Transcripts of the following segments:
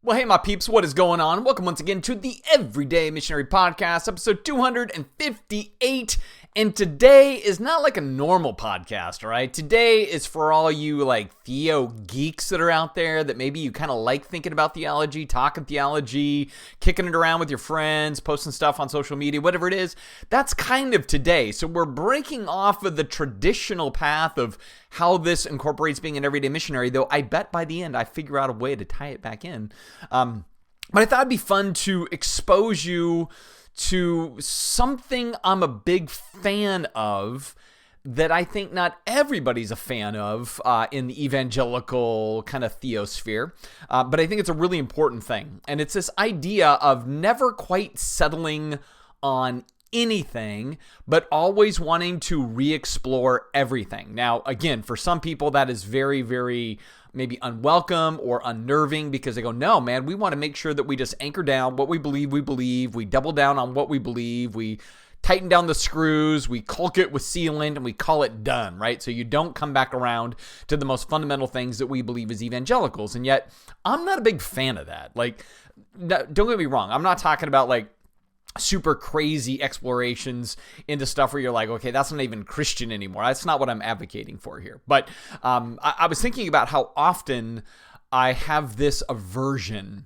Well, hey, my peeps, what is going on? Welcome once again to the Everyday Missionary Podcast, episode 258. And today is not like a normal podcast, all right? Today is for all you like TheoGeeks that are out there that maybe you kind of like thinking about theology, talking theology, kicking it around with your friends, posting stuff on social media, whatever it is. That's kind of today. So we're breaking off of the traditional path of how this incorporates being an everyday missionary, though I bet by the end I figure out a way to tie it back in. But I thought it'd be fun to expose you to something I'm a big fan of that I think not everybody's a fan of in the evangelical kind of theosphere, but I think it's a really important thing. And it's this idea of never quite settling on anything, but always wanting to re-explore everything. Now, again, for some people that is very, very maybe unwelcome or unnerving because they go, no, man, we want to make sure that we just anchor down what we believe, we double down on what we believe, we tighten down the screws, we caulk it with sealant, and we call it done, right? So you don't come back around to the most fundamental things that we believe as evangelicals. And yet, I'm not a big fan of that. Like, don't get me wrong. I'm not talking about like super crazy explorations into stuff where you're like, okay, that's not even Christian anymore. That's not what I'm advocating for here. But I was thinking about how often I have this aversion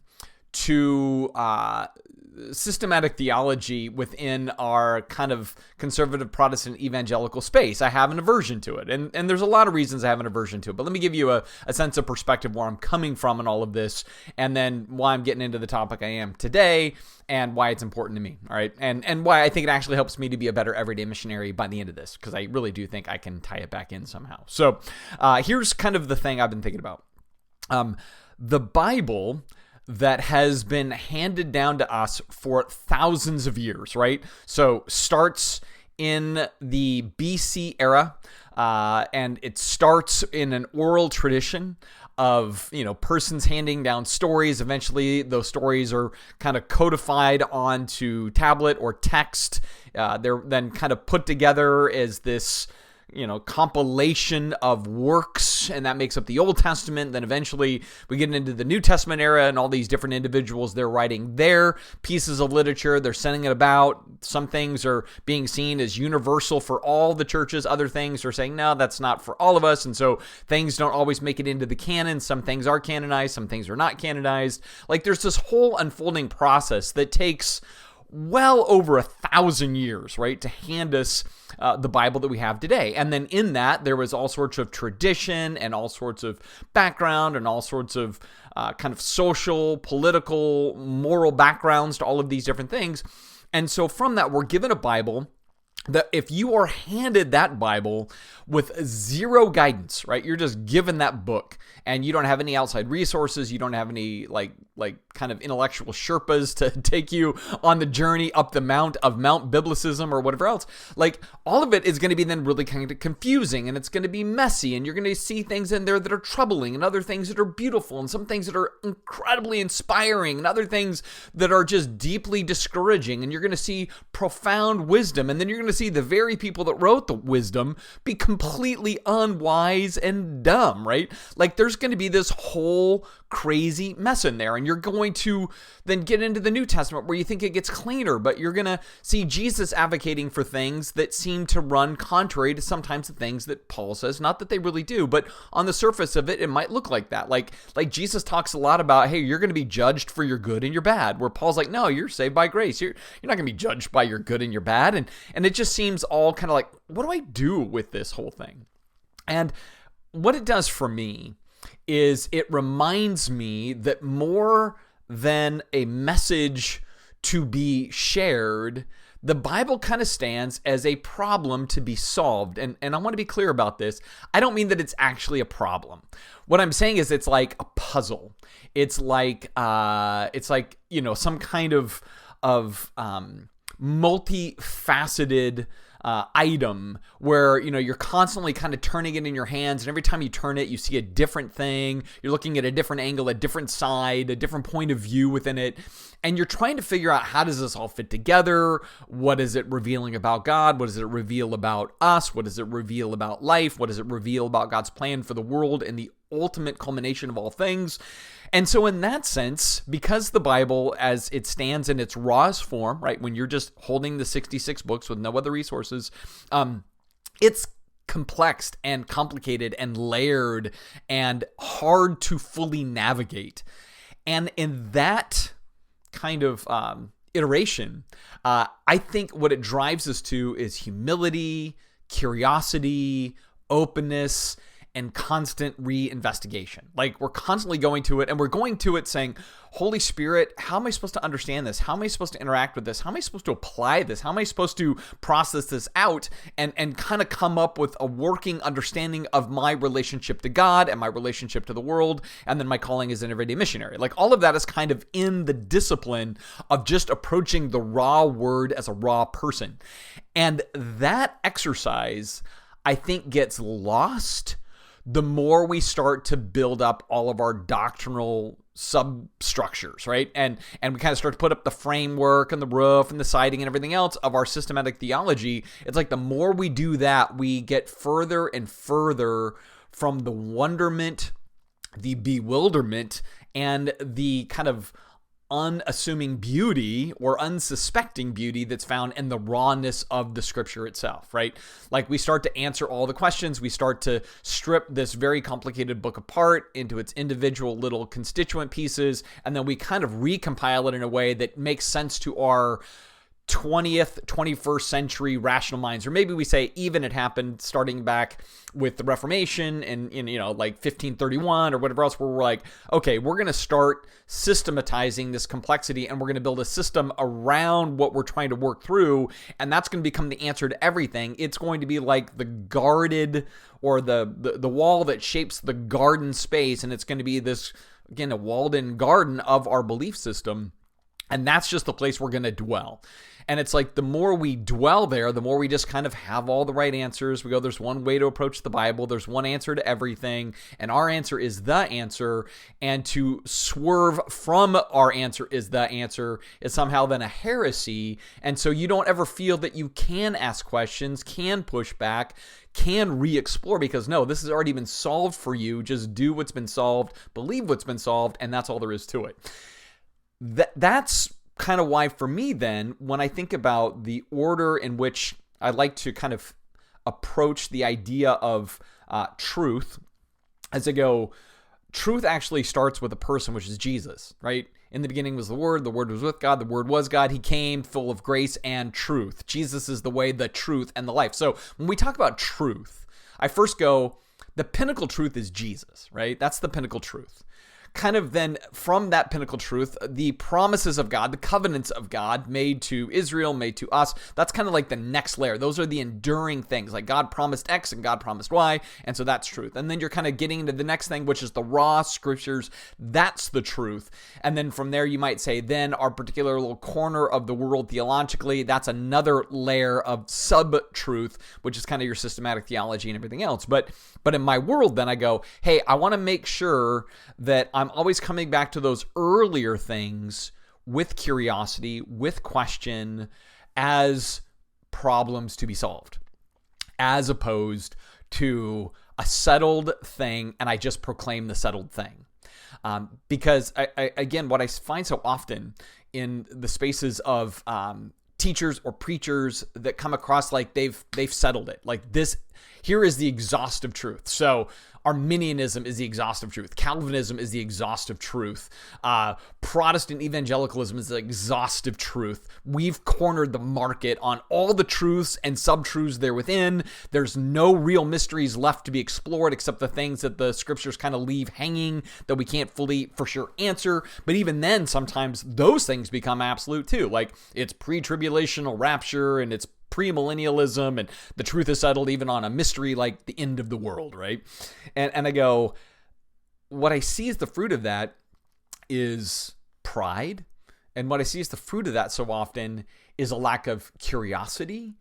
to systematic theology within our kind of conservative Protestant evangelical space. I have an aversion to it. And there's a lot of reasons I have an aversion to it. But let me give you a sense of perspective where I'm coming from in all of this, and then why I'm getting into the topic I am today, and why it's important to me, all right? And why I think it actually helps me to be a better everyday missionary by the end of this, because I really do think I can tie it back in somehow. So here's kind of the thing I've been thinking about. The Bible that has been handed down to us for thousands of years, right? So starts in the BC era, and it starts in an oral tradition of, persons handing down stories. Eventually, those stories are kind of codified onto tablet or text. They're then kind of put together as this compilation of works, and that makes up the Old Testament. Then eventually we get into the New Testament era, and all these different individuals, they're writing their pieces of literature. They're sending it about. Some things are being seen as universal for all the churches. Other things are saying, no, that's not for all of us. And so things don't always make it into the canon. Some things are canonized. Some things are not canonized. Like there's this whole unfolding process that takes well over 1,000 years, right, to hand us the Bible that we have today. And then in that, there was all sorts of tradition and all sorts of background and all sorts of kind of social, political, moral backgrounds to all of these different things. And so from that, we're given a Bible that if you are handed that Bible with zero guidance, right, you're just given that book and you don't have any outside resources, you don't have any like kind of intellectual Sherpas to take you on the journey up the mount of Mount Biblicism or whatever else, like all of it is going to be then really kind of confusing, and it's going to be messy, and you're going to see things in there that are troubling and other things that are beautiful and some things that are incredibly inspiring and other things that are just deeply discouraging, and you're going to see profound wisdom, and then you're going to see the very people that wrote the wisdom be completely unwise and dumb, right? Like there's going to be this whole crazy mess in there, and you're going to then get into the New Testament where you think it gets cleaner, but you're going to see Jesus advocating for things that seem to run contrary to sometimes the things that Paul says. Not that they really do, but on the surface of it, it might look like that. Like Jesus talks a lot about, hey, you're going to be judged for your good and your bad, where Paul's like, no, you're saved by grace. You're not going to be judged by your good and your bad. And it just seems all kind of like, what do I do with this whole thing? And what it does for me is it reminds me that more than a message to be shared, the Bible kind of stands as a problem to be solved. And I want to be clear about this. I don't mean that it's actually a problem. What I'm saying is it's like a puzzle. It's like some kind of multifaceted item where, you're constantly kind of turning it in your hands, and every time you turn it, you see a different thing. You're looking at a different angle, a different side, a different point of view within it. And you're trying to figure out, how does this all fit together? What is it revealing about God? What does it reveal about us? What does it reveal about life? What does it reveal about God's plan for the world and the ultimate culmination of all things. And so in that sense, because the Bible as it stands in its rawest form, right, when you're just holding the 66 books with no other resources, it's complex and complicated and layered and hard to fully navigate. And in that kind of iteration, I think what it drives us to is humility, curiosity, openness, and constant reinvestigation. Like, we're constantly going to it, and we're going to it saying, Holy Spirit, how am I supposed to understand this? How am I supposed to interact with this? How am I supposed to apply this? How am I supposed to process this out and kind of come up with a working understanding of my relationship to God and my relationship to the world, and then my calling as an everyday missionary? Like, all of that is kind of in the discipline of just approaching the raw word as a raw person. And that exercise, I think, gets lost the more we start to build up all of our doctrinal substructures, right? And we kind of start to put up the framework and the roof and the siding and everything else of our systematic theology. It's like the more we do that, we get further and further from the wonderment, the bewilderment, and the kind of unassuming beauty or unsuspecting beauty that's found in the rawness of the scripture itself, right? Like, we start to answer all the questions. We start to strip this very complicated book apart into its individual little constituent pieces, and then we kind of recompile it in a way that makes sense to our 20th, 21st century rational minds. Or maybe we say even it happened starting back with the Reformation and in, like 1531 or whatever else, where we're like, okay, we're going to start systematizing this complexity, and we're going to build a system around what we're trying to work through, and that's going to become the answer to everything. It's going to be like the guarded, or the wall that shapes the garden space, and it's going to be this, again, a walled-in garden of our belief system. And that's just the place we're going to dwell. And it's like the more we dwell there, the more we just kind of have all the right answers. We go, there's one way to approach the Bible. There's one answer to everything. And our answer is the answer. And to swerve from our answer is the answer is somehow then a heresy. And so you don't ever feel that you can ask questions, can push back, can re-explore, because no, this has already been solved for you. Just do what's been solved, believe what's been solved, and that's all there is to it. That's kind of why, for me, then, when I think about the order in which I like to kind of approach the idea of truth, as I go, truth actually starts with a person, which is Jesus, right? In the beginning was the Word was with God, the Word was God. He came full of grace and truth. Jesus is the way, the truth, and the life. So when we talk about truth, I first go, the pinnacle truth is Jesus, right? That's the pinnacle truth. Kind of then from that pinnacle truth, the promises of God, the covenants of God made to Israel, made to us, that's kind of like the next layer. Those are the enduring things. Like, God promised X and God promised Y, and so that's truth. And then you're kind of getting into the next thing, which is the raw scriptures. That's the truth. And then from there, you might say, then our particular little corner of the world theologically, that's another layer of sub-truth, which is kind of your systematic theology and everything else. But in my world, then I go, hey, I want to make sure that I'm always coming back to those earlier things with curiosity, with question, as problems to be solved, as opposed to a settled thing and I just proclaim the settled thing. Because again, what I find so often in the spaces of teachers or preachers that come across like they've settled it, like this, here is the exhaustive truth. So Arminianism is the exhaustive truth. Calvinism is the exhaustive truth. Protestant evangelicalism is the exhaustive truth. We've cornered the market on all the truths and sub-truths there within. There's no real mysteries left to be explored except the things that the scriptures kind of leave hanging that we can't fully for sure answer. But even then, sometimes those things become absolute too. Like, it's pre-tribulational rapture and it's premillennialism, and the truth is settled even on a mystery like the end of the world, right? And I go, what I see as the fruit of that is pride. And what I see as the fruit of that so often is a lack of curiosity.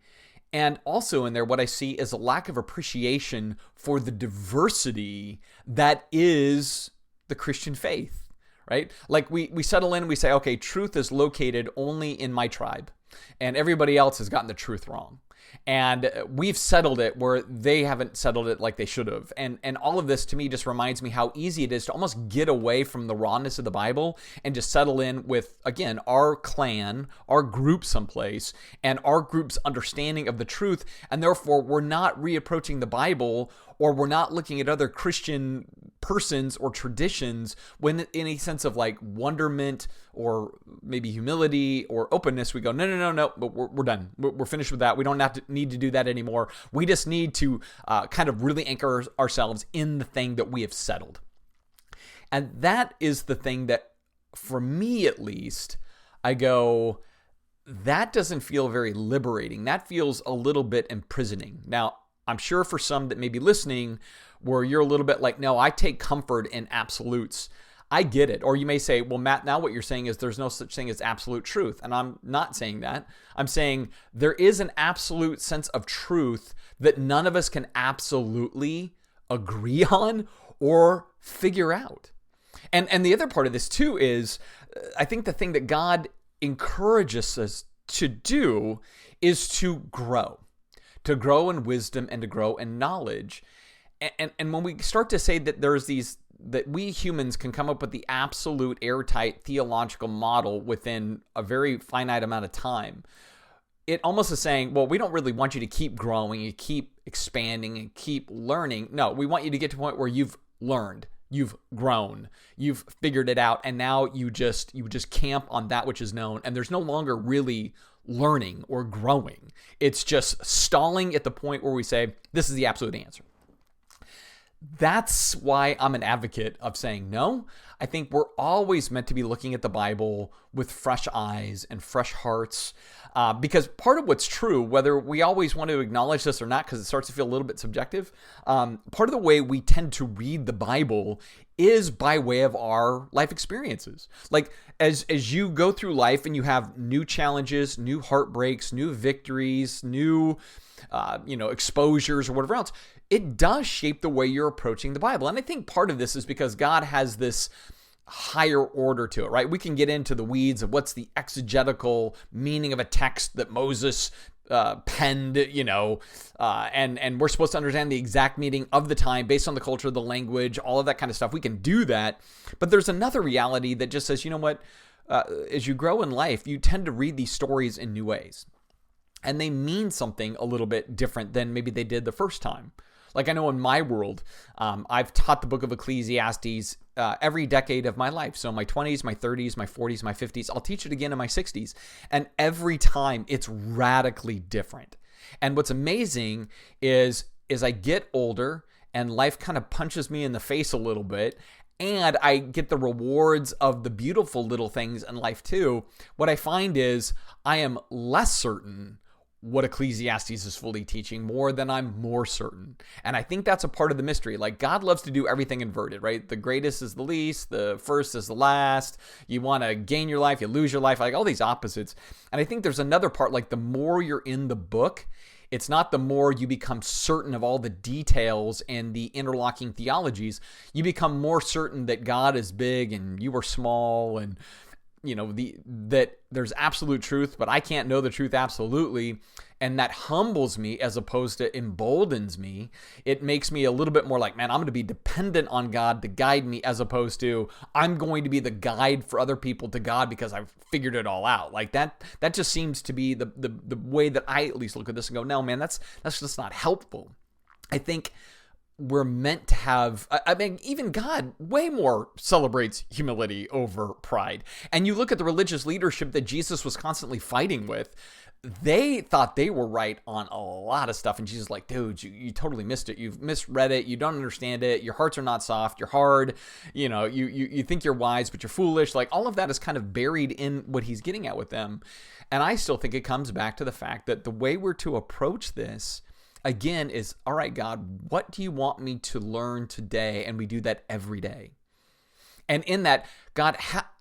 And also in there, what I see is a lack of appreciation for the diversity that is the Christian faith, right? Like, we settle in and we say, okay, truth is located only in my tribe, and everybody else has gotten the truth wrong. And we've settled it where they haven't settled it like they should have. And all of this to me just reminds me how easy it is to almost get away from the rawness of the Bible and just settle in with, again, our clan, our group someplace, and our group's understanding of the truth. And therefore, we're not reapproaching the Bible, or we're not looking at other Christian persons or traditions when in a sense of like wonderment or maybe humility or openness. We go, no, but we're done. We're finished with that. We don't need to do that anymore. We just need to kind of really anchor ourselves in the thing that we have settled. And that is the thing that, for me at least, I go, that doesn't feel very liberating. That feels a little bit imprisoning. Now, I'm sure for some that may be listening where you're a little bit like, no, I take comfort in absolutes. I get it. Or you may say, well, Matt, now what you're saying is there's no such thing as absolute truth. And I'm not saying that. I'm saying there is an absolute sense of truth that none of us can absolutely agree on or figure out. And the other part of this too is, I think the thing that God encourages us to do is to grow in wisdom and to grow in knowledge. And when we start to say that there's these, that we humans can come up with the absolute airtight theological model within a very finite amount of time, it almost is saying, well, we don't really want you to keep growing, you keep expanding and keep learning. No, we want you to get to a point where you've learned, you've grown, you've figured it out, and now you just camp on that which is known, and there's no longer really learning or growing. It's just stalling at the point where we say, this is the absolute answer. That's why I'm an advocate of saying no. I think we're always meant to be looking at the Bible with fresh eyes and fresh hearts, because part of what's true, whether we always want to acknowledge this or not, because it starts to feel a little bit subjective, part of the way we tend to read the Bible is by way of our life experiences. Like as you go through life and you have new challenges, new heartbreaks, new victories, new exposures or whatever else, it does shape the way you're approaching the Bible. And I think part of this is because God has this higher order to it, right? We can get into the weeds of what's the exegetical meaning of a text that Moses penned, and we're supposed to understand the exact meaning of the time based on the culture, the language, all of that kind of stuff. We can do that. But there's another reality that just says, you know what? As you grow in life, you tend to read these stories in new ways. And they mean something a little bit different than maybe they did the first time. Like I know in my world, I've taught the book of Ecclesiastes every decade of my life. So my 20s, my 30s, my 40s, my 50s, I'll teach it again in my 60s. And every time it's radically different. And what's amazing is I get older and life kind of punches me in the face a little bit. And I get the rewards of the beautiful little things in life too. What I find is I am less certain what Ecclesiastes is fully teaching more than I'm more certain. And I think that's a part of the mystery. Like God loves to do everything inverted, right? The greatest is the least, the first is the last. You want to gain your life, you lose your life, like all these opposites. And I think there's another part, like the more you're in the book, it's not the more you become certain of all the details and the interlocking theologies. You become more certain that God is big and you are small, and that there's absolute truth, but I can't know the truth absolutely. And that humbles me as opposed to emboldens me. It makes me a little bit more like, man, I'm going to be dependent on God to guide me, as opposed to I'm going to be the guide for other people to God because I've figured it all out. Like that just seems to be the way that I at least look at this and go, no, man, that's just not helpful. I think we're meant to have, even God way more celebrates humility over pride. And you look at the religious leadership that Jesus was constantly fighting with, they thought they were right on a lot of stuff. And Jesus is like, dude, you totally missed it. You've misread it. You don't understand it. Your hearts are not soft. You're hard. You think you're wise, but you're foolish. Like all of that is kind of buried in what he's getting at with them. And I still think it comes back to the fact that the way we're to approach this again is, all right, God, what do you want me to learn today? And we do that every day. And in that, God,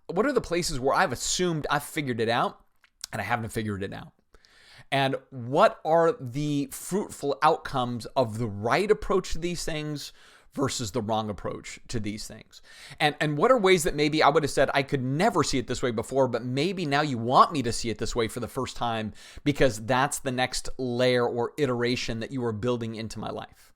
what are the places where I've assumed I've figured it out and I haven't figured it out? And what are the fruitful outcomes of the right approach to these things versus the wrong approach to these things. And what are ways that maybe I would have said I could never see it this way before, but maybe now you want me to see it this way for the first time because that's the next layer or iteration that you are building into my life.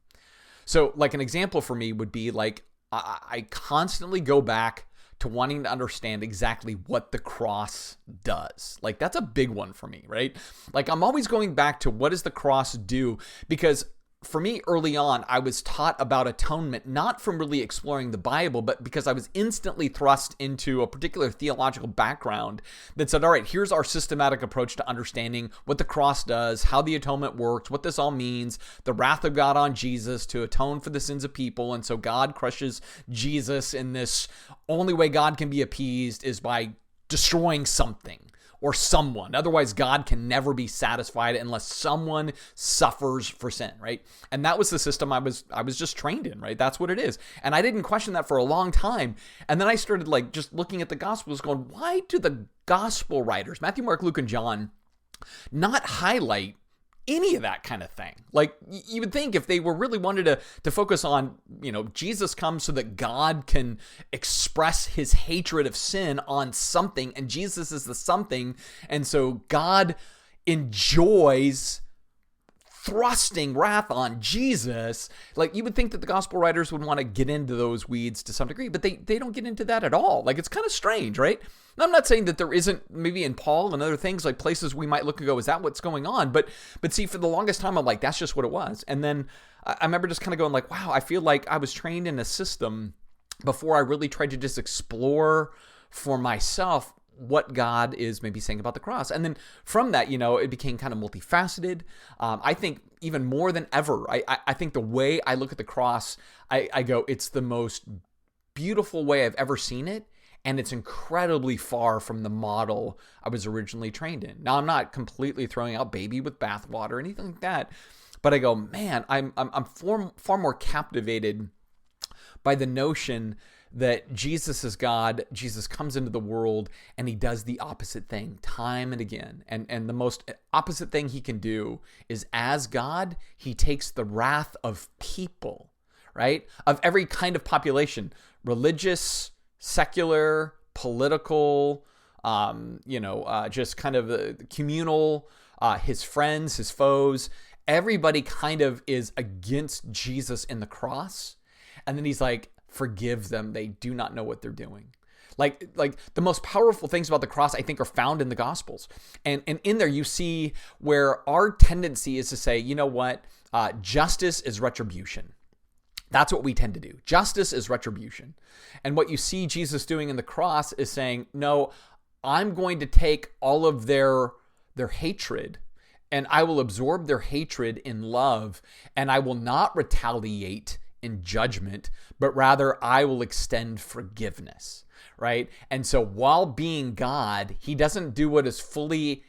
So like an example for me would be like I constantly go back to wanting to understand exactly what the cross does. Like that's a big one for me, right? Like I'm always going back to what does the cross do? Because for me, early on, I was taught about atonement, not from really exploring the Bible, but because I was instantly thrust into a particular theological background that said, all right, here's our systematic approach to understanding what the cross does, how the atonement works, what this all means, the wrath of God on Jesus to atone for the sins of people. And so God crushes Jesus in this only way God can be appeased is by destroying something or someone. Otherwise, God can never be satisfied unless someone suffers for sin, right? And that was the system I was just trained in, right? That's what it is. And I didn't question that for a long time. And then I started like just looking at the Gospels going, why do the Gospel writers, Matthew, Mark, Luke, and John, not highlight any of that kind of thing? Like you would think if they were really wanted to focus on, Jesus comes so that God can express his hatred of sin on something, and Jesus is the something, and so God enjoys thrusting wrath on Jesus. Like you would think that the gospel writers would want to get into those weeds to some degree, but they don't get into that at all. Like it's kind of strange, right? And I'm not saying that there isn't maybe in Paul and other things like places we might look and go, is that what's going on? But see, for the longest time, I'm like, that's just what it was. And then I remember just kind of going like, wow, I feel like I was trained in a system before I really tried to just explore for myself what God is maybe saying about the cross. And then from that, it became kind of multifaceted. I think even more than ever, I think the way I look at the cross, I go, it's the most beautiful way I've ever seen it. And it's incredibly far from the model I was originally trained in. Now, I'm not completely throwing out baby with bathwater or anything like that. But I go, man, I'm far more captivated by the notion that Jesus is God, Jesus comes into the world, and he does the opposite thing time and again. And the most opposite thing he can do is, as God, he takes the wrath of people, right? Of every kind of population, religious, secular, political, just kind of communal, his friends, his foes. Everybody kind of is against Jesus in the cross. And then he's like, forgive them. They do not know what they're doing. Like the most powerful things about the cross, I think, are found in the Gospels. And in there you see where our tendency is to say, you know what? Justice is retribution. That's what we tend to do. Justice is retribution. And what you see Jesus doing in the cross is saying, no, I'm going to take all of their hatred and I will absorb their hatred in love, and I will not retaliate in judgment, but rather I will extend forgiveness, right? And so while being God, he doesn't do what is fully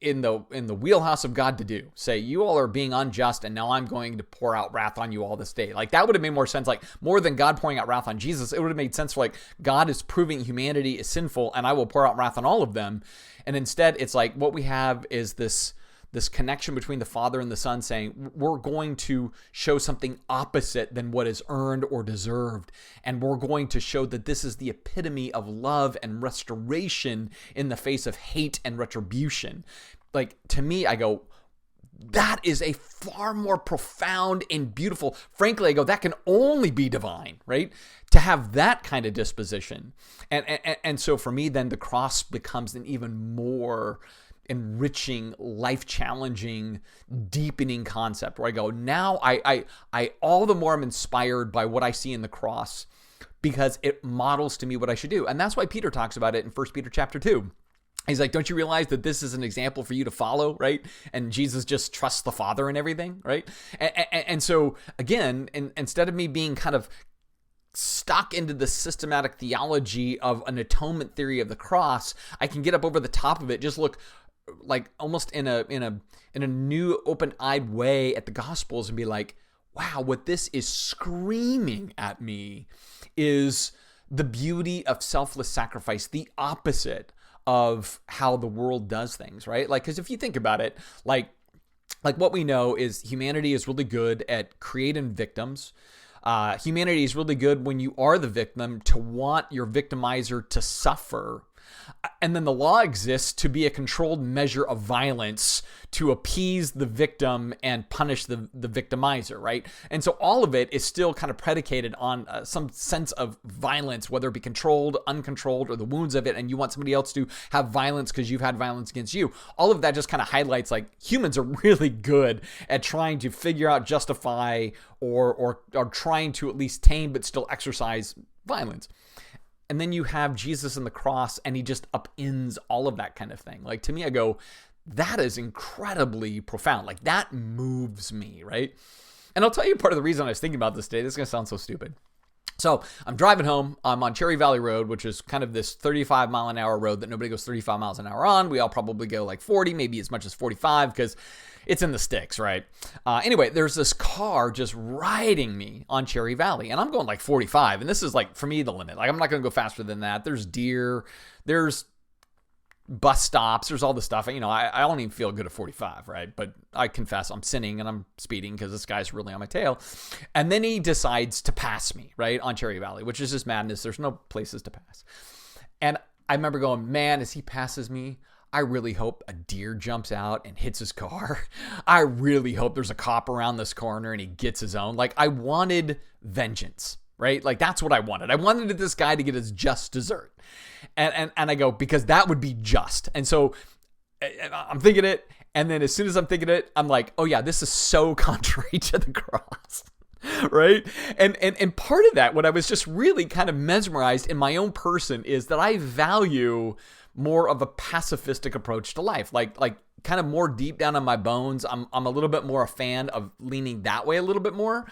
in the wheelhouse of God to do. Say, you all are being unjust, and now I'm going to pour out wrath on you all this day. Like that would have made more sense. Like more than God pouring out wrath on Jesus, it would have made sense for like God is proving humanity is sinful, and I will pour out wrath on all of them. And instead, it's like what we have is this connection between the Father and the Son saying, we're going to show something opposite than what is earned or deserved. And we're going to show that this is the epitome of love and restoration in the face of hate and retribution. Like, to me, I go, that is a far more profound and beautiful, frankly, I go, that can only be divine, right? To have that kind of disposition. And so for me, then the cross becomes an even more enriching, life-challenging, deepening concept where I go, now I all the more I'm inspired by what I see in the cross because it models to me what I should do. And that's why Peter talks about it in 1 Peter chapter 2. He's like, don't you realize that this is an example for you to follow, right? And Jesus just trusts the Father and everything, right? And so, again, instead of me being kind of stuck into the systematic theology of an atonement theory of the cross, I can get up over the top of it, just look like almost in a new open-eyed way at the Gospels and be like, wow, what this is screaming at me is the beauty of selfless sacrifice, the opposite of how the world does things, right? Like, because if you think about it, like what we know is humanity is really good at creating victims. Humanity is really good when you are the victim to want your victimizer to suffer. And then the law exists to be a controlled measure of violence to appease the victim and punish the victimizer, right? And so all of it is still kind of predicated on some sense of violence, whether it be controlled, uncontrolled, or the wounds of it, and you want somebody else to have violence because you've had violence against you. All of that just kind of highlights like humans are really good at trying to figure out, justify, or trying to at least tame but still exercise violence. And then you have Jesus on the cross, and he just upends all of that kind of thing. Like, to me, I go, that is incredibly profound. Like, that moves me, right? And I'll tell you part of the reason I was thinking about this today. This is going to sound so stupid. So I'm driving home. I'm on Cherry Valley Road, which is kind of this 35 mile an hour road that nobody goes 35 miles an hour on. We all probably go like 40, maybe as much as 45, because it's in the sticks, right? Anyway, there's this car just riding me on Cherry Valley, and I'm going like 45, and this is like, for me, the limit. Like, I'm not going to go faster than that. There's deer, there's bus stops, there's all this stuff. You know, I don't even feel good at 45, right? But I confess I'm sinning and I'm speeding because this guy's really on my tail. And then he decides to pass me, right, on Cherry Valley, which is just madness. There's no places to pass. And I remember going, man, as he passes me, I really hope a deer jumps out and hits his car. I really hope there's a cop around this corner and he gets his own. Like, I wanted vengeance, right? Like, that's what I wanted. I wanted this guy to get his just dessert. And I go, because that would be just. And so I'm thinking it. And then as soon as I'm thinking it, I'm like, oh yeah, this is so contrary to the cross. Right? And part of that, what I was just really kind of mesmerized in my own person, is that I value more of a pacifistic approach to life. Like kind of more deep down in my bones, I'm a little bit more a fan of leaning that way a little bit more.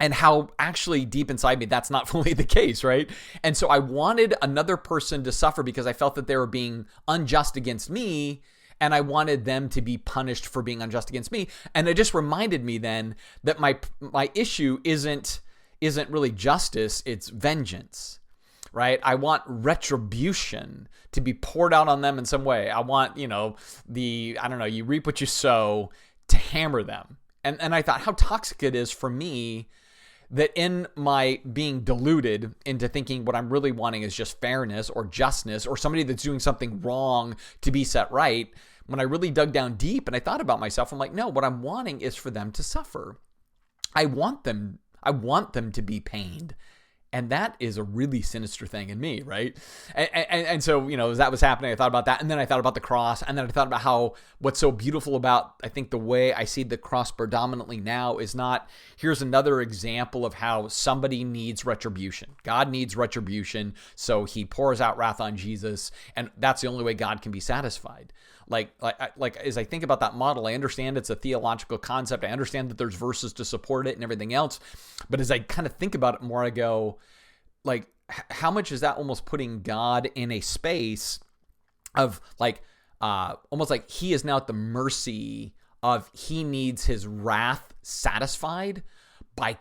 And how actually deep inside me, that's not fully the case, right? And so I wanted another person to suffer because I felt that they were being unjust against me, and I wanted them to be punished for being unjust against me. And it just reminded me then that my issue isn't really justice, it's vengeance, right? I want retribution to be poured out on them in some way. I want, you reap what you sow, to hammer them. And I thought how toxic it is for me that in my being deluded into thinking what I'm really wanting is just fairness or justness or somebody that's doing something wrong to be set right, when I really dug down deep and I thought about myself, I'm like, no, what I'm wanting is for them to suffer. I want them to be pained. And that is a really sinister thing in me, right? And so, as that was happening, I thought about that. And then I thought about the cross. And then I thought about how what's so beautiful about, I think, the way I see the cross predominantly now is not, here's another example of how somebody needs retribution. God needs retribution, so he pours out wrath on Jesus. And that's the only way God can be satisfied. Like as I think about that model, I understand it's a theological concept. I understand that there's verses to support it and everything else. But as I kind of think about it more, I go, like, how much is that almost putting God in a space of almost like he is now at the mercy of, he needs his wrath satisfied by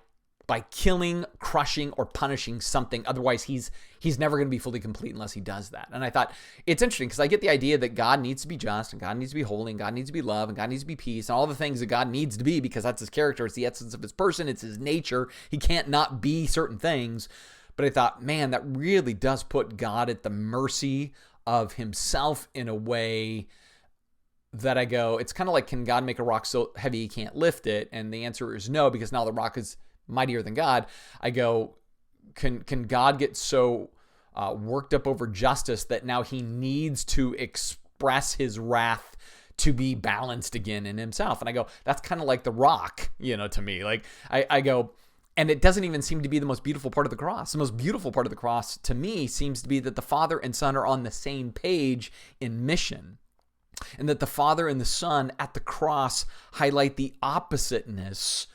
killing, crushing, or punishing something. Otherwise, he's never going to be fully complete unless he does that. And I thought it's interesting because I get the idea that God needs to be just, and God needs to be holy, and God needs to be love, and God needs to be peace, and all the things that God needs to be because that's his character. It's the essence of his person. It's his nature. He can't not be certain things. But I thought, man, that really does put God at the mercy of himself in a way that I go, it's kind of like, can God make a rock so heavy he can't lift it? And the answer is no, because now the rock is mightier than God. I go, can God get so worked up over justice that now he needs to express his wrath to be balanced again in himself? And I go, that's kind of like the rock, to me. Like I go, and it doesn't even seem to be the most beautiful part of the cross. The most beautiful part of the cross to me seems to be that the Father and Son are on the same page in mission. And that the Father and the Son at the cross highlight the oppositeness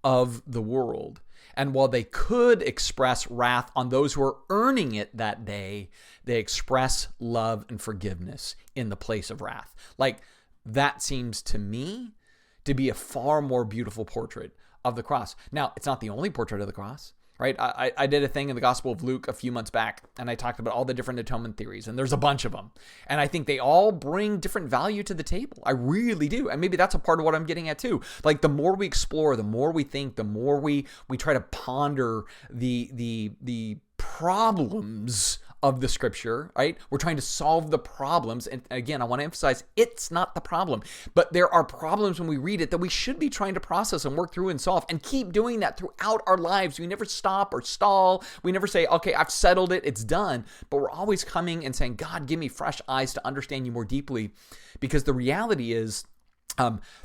of the world. And while they could express wrath on those who are earning it that day, they express love and forgiveness in the place of wrath. Like, that seems to me to be a far more beautiful portrait of the cross. Now, it's not the only portrait of the cross, right? I did a thing in the Gospel of Luke a few months back, and I talked about all the different atonement theories, and there's a bunch of them. And I think they all bring different value to the table. I really do. And maybe that's a part of what I'm getting at too. Like the more we explore, the more we think, the more we try to ponder the problems of the scripture, right? We're trying to solve the problems. And again, I want to emphasize it's not the problem, but there are problems when we read it that we should be trying to process and work through and solve, and keep doing that throughout our lives. We never stop or stall. We never say, okay, I've settled it, it's done. But we're always coming and saying, God, give me fresh eyes to understand you more deeply, because the reality is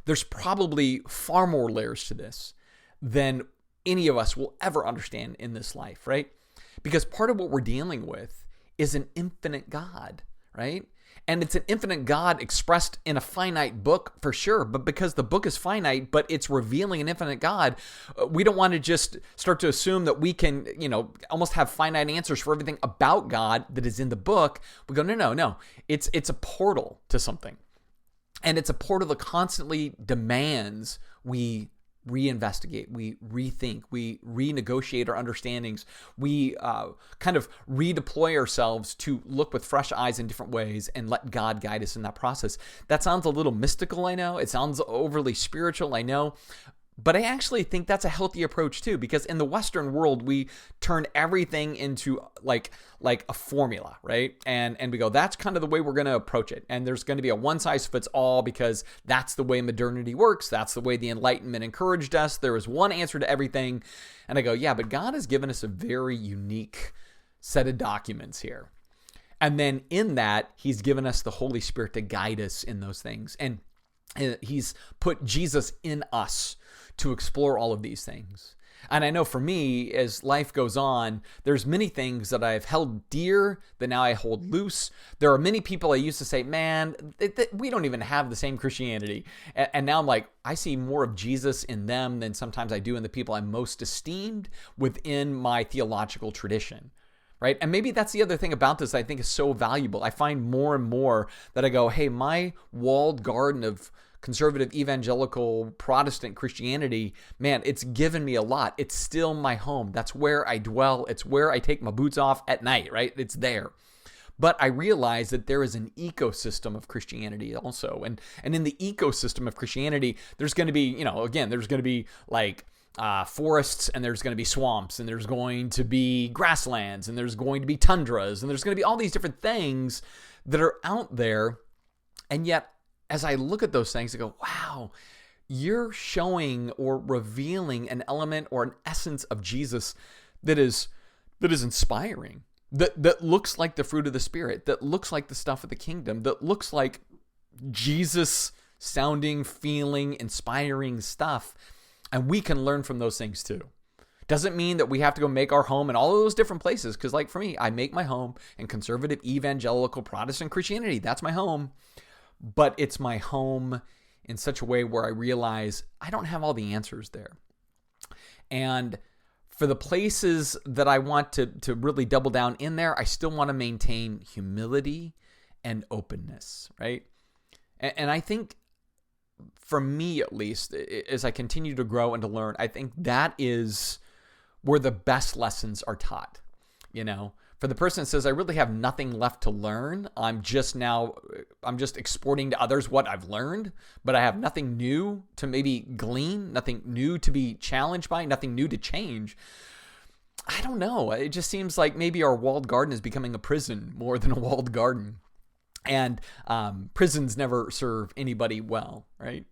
there's probably far more layers to this than any of us will ever understand in this life, right? Because part of what we're dealing with is an infinite God, right? And it's an infinite God expressed in a finite book for sure, but because the book is finite, but it's revealing an infinite God, we don't want to just start to assume that we can, almost have finite answers for everything about God that is in the book. We go, no. It's a portal to something. And it's a portal that constantly demands we reinvestigate, we rethink, we renegotiate our understandings, we kind of redeploy ourselves to look with fresh eyes in different ways and let God guide us in that process. That sounds a little mystical, I know. It sounds overly spiritual, I know. But I actually think that's a healthy approach too, because in the Western world, we turn everything into like a formula, right? And we go, that's kind of the way we're going to approach it. And there's going to be a one size fits all, because that's the way modernity works. That's the way the Enlightenment encouraged us. There is one answer to everything. And I go, yeah, but God has given us a very unique set of documents here. And then in that, he's given us the Holy Spirit to guide us in those things. And he's put Jesus in us to explore all of these things. And I know for me, as life goes on, there's many things that I've held dear that now I hold loose. There are many people I used to say, man, we don't even have the same Christianity. And now I'm like, I see more of Jesus in them than sometimes I do in the people I'm most esteemed within my theological tradition. Right? And maybe that's the other thing about this I think is so valuable. I find more and more that I go, hey, my walled garden of conservative, evangelical, Protestant Christianity, man, it's given me a lot. It's still my home. That's where I dwell. It's where I take my boots off at night, right? It's there. But I realize that there is an ecosystem of Christianity also. And in the ecosystem of Christianity, there's going to be, again, there's going to be like forests, and there's going to be swamps, and there's going to be grasslands, and there's going to be tundras, and there's going to be all these different things that are out there. And yet, as I look at those things, I go, wow, you're showing or revealing an element or an essence of Jesus that is inspiring, that looks like the fruit of the Spirit, that looks like the stuff of the kingdom, that looks like Jesus sounding, feeling, inspiring stuff. And we can learn from those things too. Doesn't mean that we have to go make our home in all of those different places. Because like for me, I make my home in conservative, evangelical, Protestant Christianity. That's my home. But it's my home in such a way where I realize I don't have all the answers there. And for the places that I want to really double down in there, I still want to maintain humility and openness, right? And I think, for me at least, as I continue to grow and to learn, I think that is where the best lessons are taught. For the person that says, I really have nothing left to learn, I'm just exporting to others what I've learned, but I have nothing new to maybe glean, nothing new to be challenged by, nothing new to change. I don't know. It just seems like maybe our walled garden is becoming a prison more than a walled garden. And prisons never serve anybody well, right?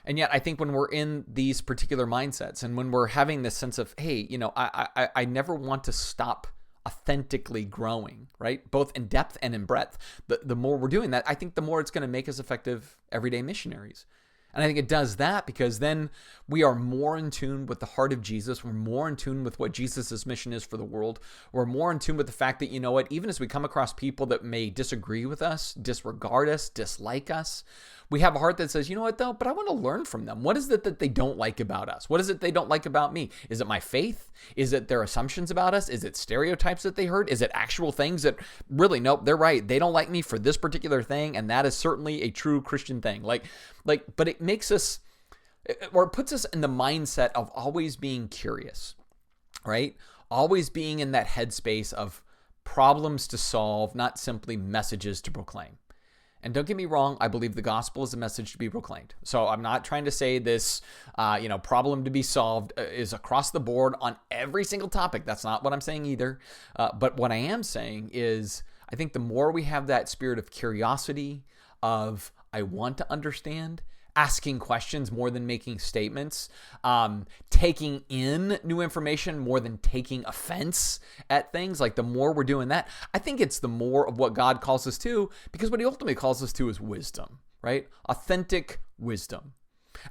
And yet I think when we're in these particular mindsets and when we're having this sense of, hey, I never want to stop authentically growing, right? Both in depth and in breadth. The more we're doing that, I think the more it's going to make us effective everyday missionaries. And I think it does that because then we are more in tune with the heart of Jesus. We're more in tune with what Jesus' mission is for the world. We're more in tune with the fact that, even as we come across people that may disagree with us, disregard us, dislike us, we have a heart that says, you know what though, but I want to learn from them. What is it that they don't like about us? What is it they don't like about me? Is it my faith? Is it their assumptions about us? Is it stereotypes that they heard? Is it actual things that really, nope, they're right. They don't like me for this particular thing. And that is certainly a true Christian thing. But it makes us, or it puts us in the mindset of always being curious. right? Always being in that headspace of problems to solve, not simply messages to proclaim. And don't get me wrong, I believe the gospel is a message to be proclaimed. So I'm not trying to say this, problem to be solved is across the board on every single topic. That's not what I'm saying either. But what I am saying is, I think the more we have that spirit of curiosity, of I want to understand, asking questions more than making statements, taking in new information more than taking offense at things. Like the more we're doing that, I think it's the more of what God calls us to, because what he ultimately calls us to is wisdom, right? Authentic wisdom.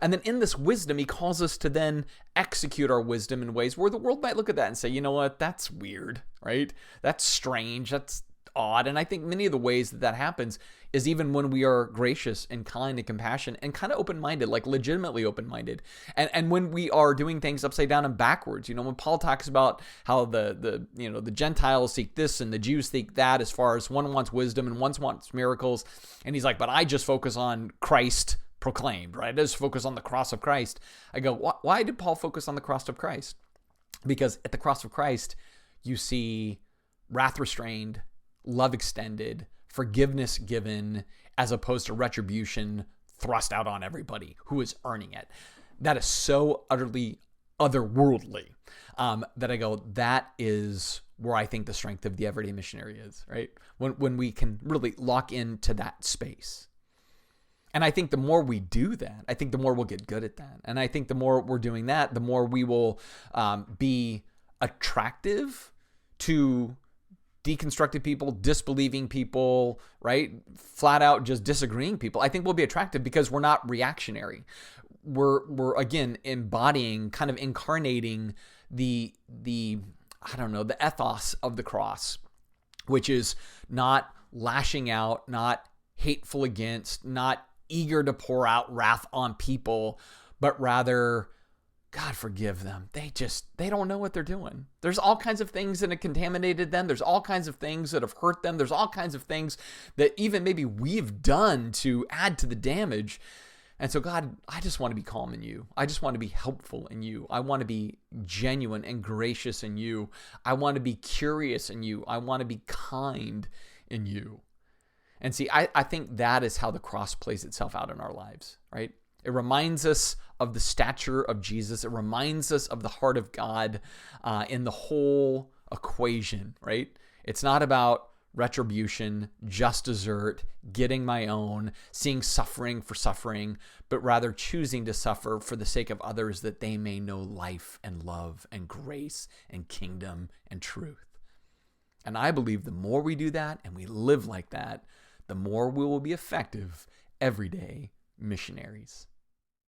And then in this wisdom, he calls us to then execute our wisdom in ways where the world might look at that and say, you know what, that's weird, right? That's strange. That's odd. And I think many of the ways that happens is even when we are gracious and kind and compassionate and kind of open-minded, like legitimately open-minded. And when we are doing things upside down and backwards, when Paul talks about how the Gentiles seek this and the Jews seek that, as far as one wants wisdom and one wants miracles. And he's like, but I just focus on Christ proclaimed, right? I just focus on the cross of Christ. I go, why did Paul focus on the cross of Christ? Because at the cross of Christ, you see wrath restrained, love extended, forgiveness given, as opposed to retribution thrust out on everybody who is earning it. That is so utterly otherworldly that I go, that is where I think the strength of the everyday missionary is, right? When we can really lock into that space. And I think the more we do that, I think the more we'll get good at that. And I think the more we're doing that, the more we will be attractive to deconstructed people, disbelieving people, right? Flat out just disagreeing people. I think we'll be attractive because we're not reactionary. We're again embodying, kind of incarnating the ethos of the cross, which is not lashing out, not hateful against, not eager to pour out wrath on people, but rather, God forgive them. They don't know what they're doing. There's all kinds of things that have contaminated them. There's all kinds of things that have hurt them. There's all kinds of things that even maybe we've done to add to the damage. And so, God, I just want to be calm in you. I just want to be helpful in you. I want to be genuine and gracious in you. I want to be curious in you. I want to be kind in you. And see, I think that is how the cross plays itself out in our lives, right? It reminds us of the stature of Jesus. It reminds us of the heart of God in the whole equation, right? It's not about retribution, just desert, getting my own, seeing suffering for suffering, but rather choosing to suffer for the sake of others that they may know life and love and grace and kingdom and truth. And I believe the more we do that and we live like that, the more we will be effective everyday missionaries.